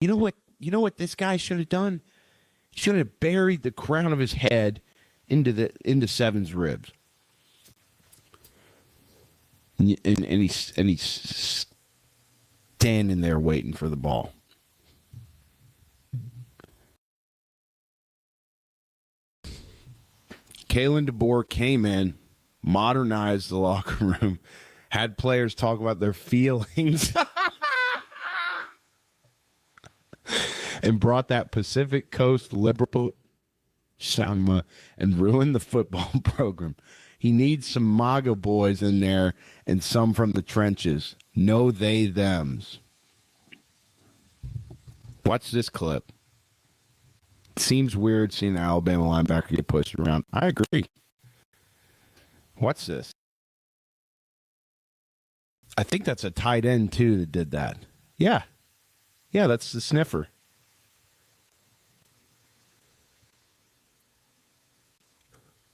You know what? You know what this guy should have done? He should have buried the crown of his head into Seven's ribs. And he's standing there waiting for the ball. Kalen DeBoer came in, modernized the locker room, had players talk about their feelings, and brought that Pacific Coast liberal Shangma and ruined the football program. He needs some MAGA boys in there and some from the trenches. No they, thems. Watch this clip. Seems weird seeing an Alabama linebacker get pushed around. I agree. What's this? I think that's a tight end, too, that did that. Yeah. Yeah, that's the sniffer.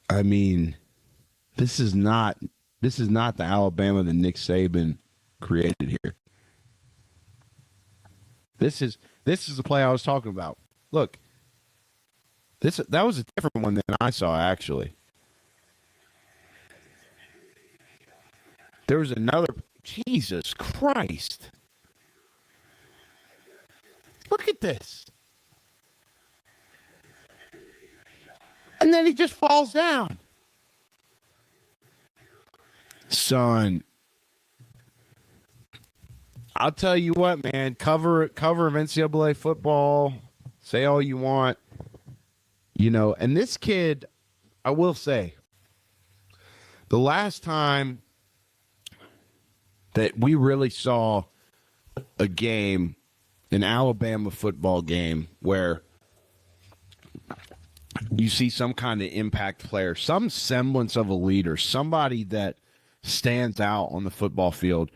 I mean, this is not the Alabama that Nick Saban created here. This is the play I was talking about. Look. That was a different one than I saw, actually. There was another. Jesus Christ. Look at this. And then he just falls down. Son. I'll tell you what, man. Cover of NCAA football. Say all you want. You know, and this kid, I will say, the last time that we really saw a game, an Alabama football game, where you see some kind of impact player, some semblance of a leader, somebody that stands out on the football field,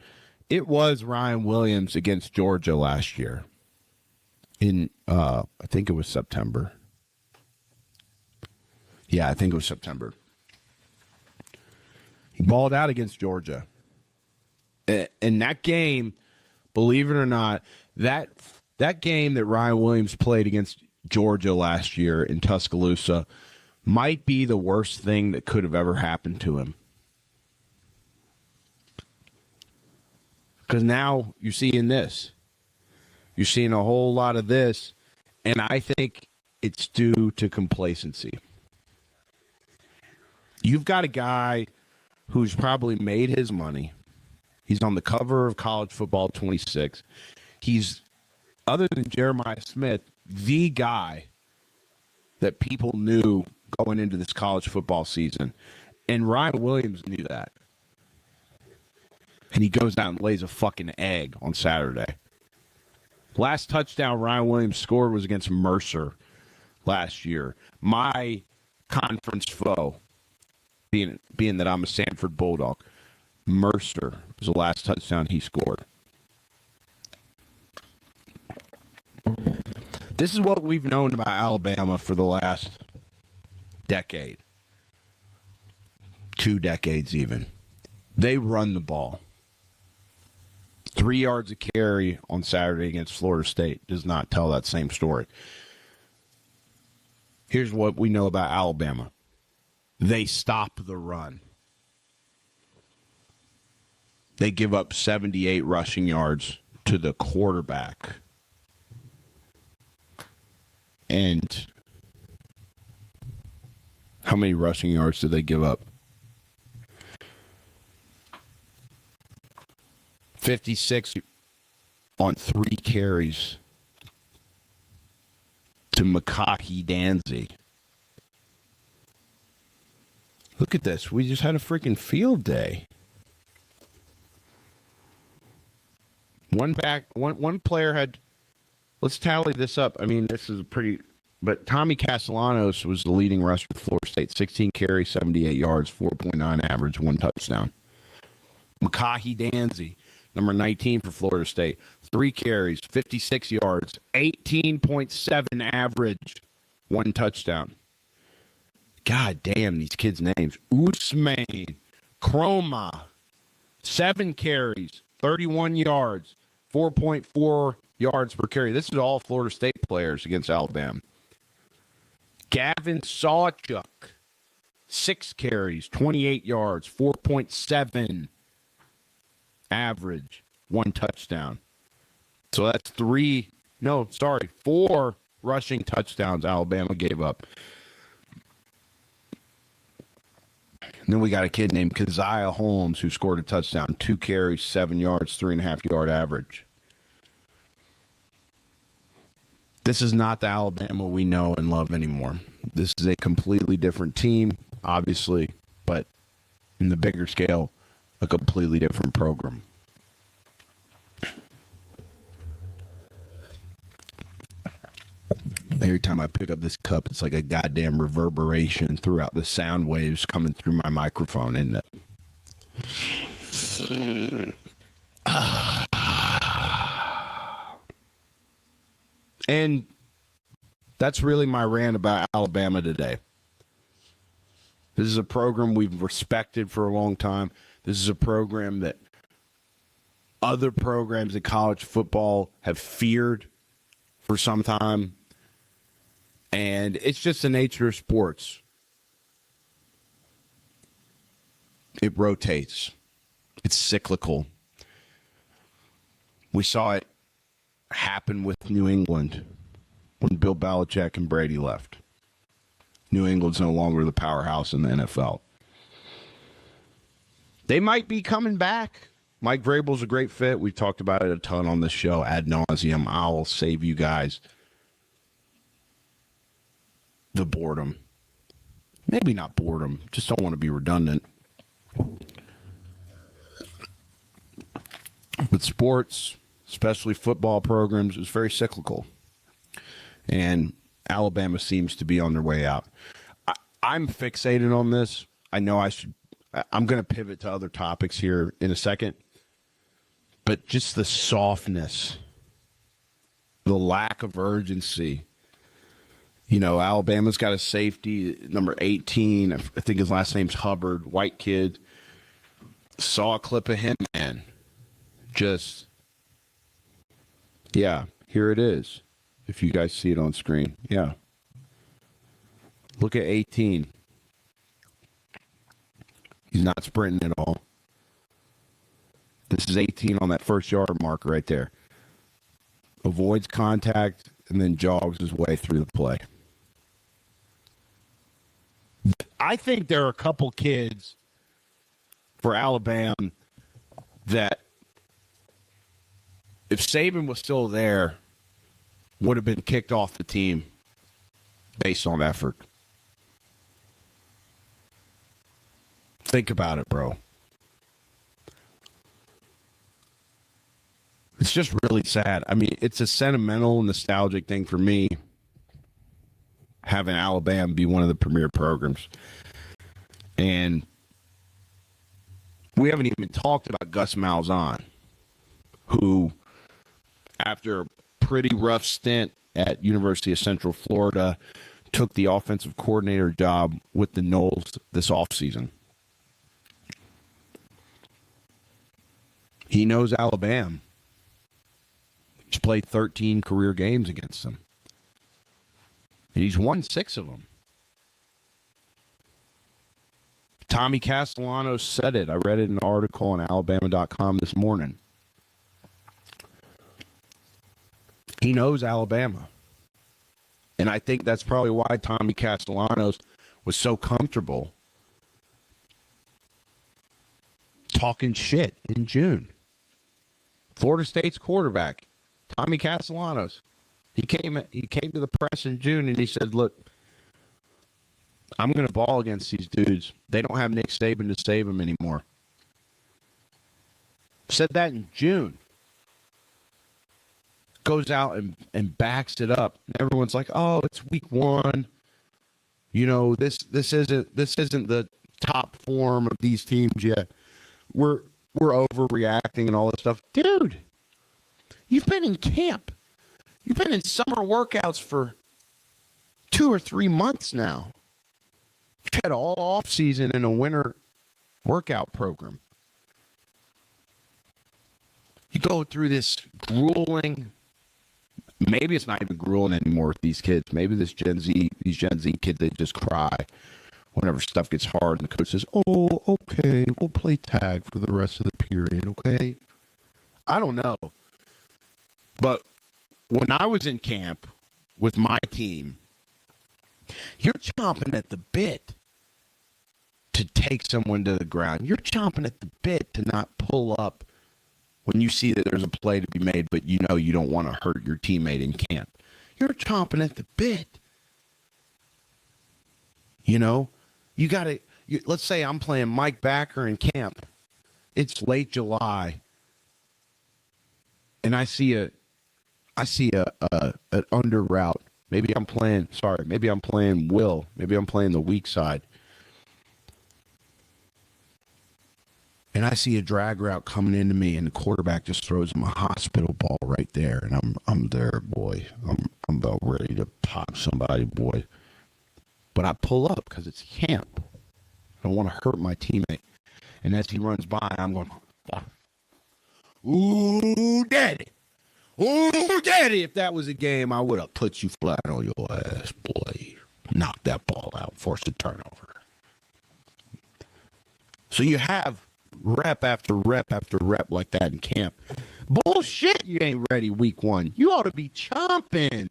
it was Ryan Williams against Georgia last year in, I think it was September. Yeah, I think it was September. He balled out against Georgia. And that game, believe it or not, that game that Ryan Williams played against Georgia last year in Tuscaloosa might be the worst thing that could have ever happened to him. Because now you're seeing this. You're seeing a whole lot of this, and I think it's due to complacency. You've got a guy who's probably made his money. He's on the cover of College Football 26. He's, other than Jeremiah Smith, the guy that people knew going into this college football season. And Ryan Williams knew that. And he goes out and lays a fucking egg on Saturday. Last touchdown Ryan Williams scored was against Mercer last year. My conference foe. Being that I'm a Sanford Bulldog, Mercer was the last touchdown he scored. This is what we've known about Alabama for the last decade. 2 decades even. They run the ball. 3 yards of carry on Saturday against Florida State does not tell that same story. Here's what we know about Alabama. They stop the run. They give up 78 rushing yards to the quarterback. And how many rushing yards did they give up? 56 on 3 carries to Makahi Danzy. Look at this. We just had a freaking field day. One player had, let's tally this up. I mean, this is but Tommy Castellanos was the leading rusher for Florida State. 16 carries, 78 yards, 4.9 average, 1 touchdown. Makahi Danzy, number 19 for Florida State. 3 carries, 56 yards, 18.7 average, 1 touchdown. God damn, these kids' names. Usman, Chroma, 7 carries, 31 yards, 4.4 yards per carry. This is all Florida State players against Alabama. Gavin Sawchuk, 6 carries, 28 yards, 4.7 average, 1 touchdown. So that's 4 rushing touchdowns Alabama gave up. And then we got a kid named Keziah Holmes who scored a touchdown, 2 carries, 7 yards, 3.5 yard average. This is not the Alabama we know and love anymore. This is a completely different team, obviously, but in the bigger scale, a completely different program. Every time I pick up this cup, it's like a goddamn reverberation throughout the sound waves coming through my microphone, isn't it? And that's really my rant about Alabama today. This is a program we've respected for a long time. This is a program that other programs in college football have feared for some time. And it's just the nature of sports. It rotates. It's cyclical. We saw it happen with New England when Bill Belichick and Brady left. New England's no longer the powerhouse in the NFL. They might be coming back. Mike Vrabel's a great fit. We've talked about it a ton on this show ad nauseum. I'll save you guys the boredom. Maybe not boredom. Just don't want to be redundant. But sports, especially football programs, is very cyclical. And Alabama seems to be on their way out. I'm fixated on this. I know I'm going to pivot to other topics here in a second. But just the softness, the lack of urgency. You know, Alabama's got a safety, number 18. I think his last name's Hubbard, white kid. Saw a clip of him, man. Just, yeah, here it is. If you guys see it on screen. Yeah. Look at 18. He's not sprinting at all. This is 18 on that first yard marker right there. Avoids contact and then jogs his way through the play. I think there are a couple kids for Alabama that, if Saban was still there, would have been kicked off the team based on effort. Think about it, bro. It's just really sad. I mean, it's a sentimental, nostalgic thing for me, having Alabama be one of the premier programs. And we haven't even talked about Gus Malzahn, who, after a pretty rough stint at University of Central Florida, took the offensive coordinator job with the Noles this offseason. He knows Alabama. He's played 13 career games against them. And he's won 6 of them. Tommy Castellanos said it. I read it in an article on Alabama.com this morning. He knows Alabama. And I think that's probably why Tommy Castellanos was so comfortable talking shit in June. Florida State's quarterback, Tommy Castellanos, he came to the press in June and he said, look, I'm going to ball against these dudes. They don't have Nick Saban to save them anymore. Said that in June. Goes out and backs it up. Everyone's like, oh, it's week 1. You know, this isn't the top form of these teams yet. We're overreacting and all this stuff. Dude, you've been in camp. You've been in summer workouts for 2 or 3 months now. You've had all off season in a winter workout program. You go through this grueling. Maybe it's not even grueling anymore with these kids. Maybe these Gen Z kids, they just cry whenever stuff gets hard, and the coach says, "Oh, okay, we'll play tag for the rest of the period, okay?" I don't know. But when I was in camp with my team, you're chomping at the bit to take someone to the ground. You're chomping at the bit to not pull up when you see that there's a play to be made, but you know you don't want to hurt your teammate in camp. You're chomping at the bit. You know, you got to, let's say I'm playing Mike Backer in camp. It's late July. And I see an under route. Maybe I'm playing Will. Maybe I'm playing the weak side. And I see a drag route coming into me, and the quarterback just throws him a hospital ball right there. And I'm there, boy. I'm about ready to pop somebody, boy. But I pull up because it's camp. I don't want to hurt my teammate. And as he runs by, I'm going, "Ooh, daddy. Ooh, daddy." If that was a game, I would have put you flat on your ass, boy. Knocked that ball out, forced a turnover. So you have rep after rep after rep like that in camp. Bullshit, you ain't ready week one. You ought to be chomping.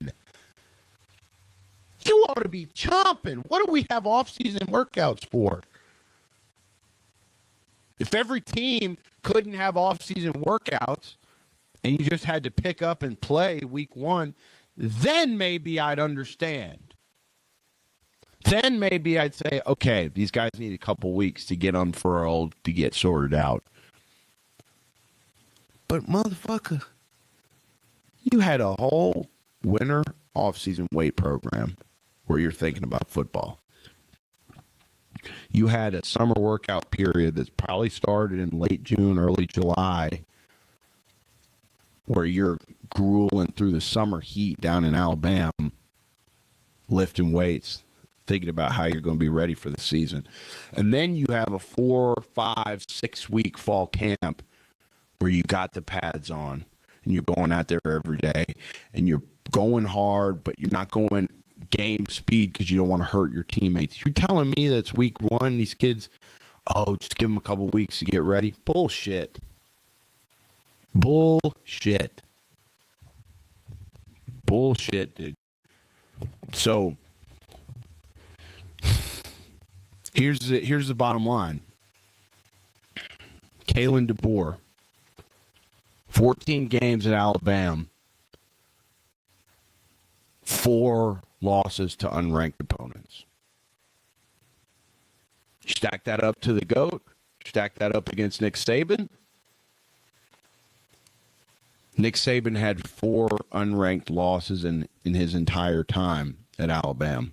You ought to be chomping. What do we have off-season workouts for? If every team couldn't have off-season workouts and you just had to pick up and play week one, then maybe I'd understand. Then maybe I'd say, okay, these guys need a couple weeks to get unfurled, to get sorted out. But motherfucker, you had a whole winter off-season weight program where you're thinking about football. You had a summer workout period that's probably started in late June, early July, where you're grueling through the summer heat down in Alabama, lifting weights, thinking about how you're going to be ready for the season. And then you have a 4, 5, 6 week fall camp where you got the pads on and you're going out there every day and you're going hard, but you're not going game speed because you don't want to hurt your teammates. You're telling me that's week one, these kids, just give them a couple weeks to get ready? Bullshit. Bullshit. Bullshit, dude. So here's the bottom line. Kalen DeBoer, 14 games at Alabama, 4 losses to unranked opponents. Stack that up to the GOAT. Stack that up against Nick Saban. Nick Saban had 4 unranked losses in his entire time at Alabama.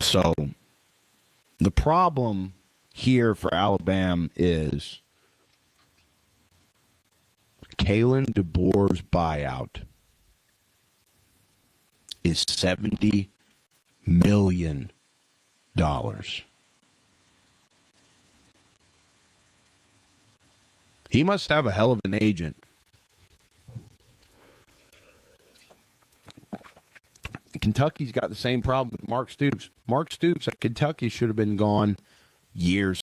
So the problem here for Alabama is Kalen DeBoer's buyout is $70 million. He must have a hell of an agent. Kentucky's got the same problem with Mark Stoops. Mark Stoops at Kentucky should have been gone years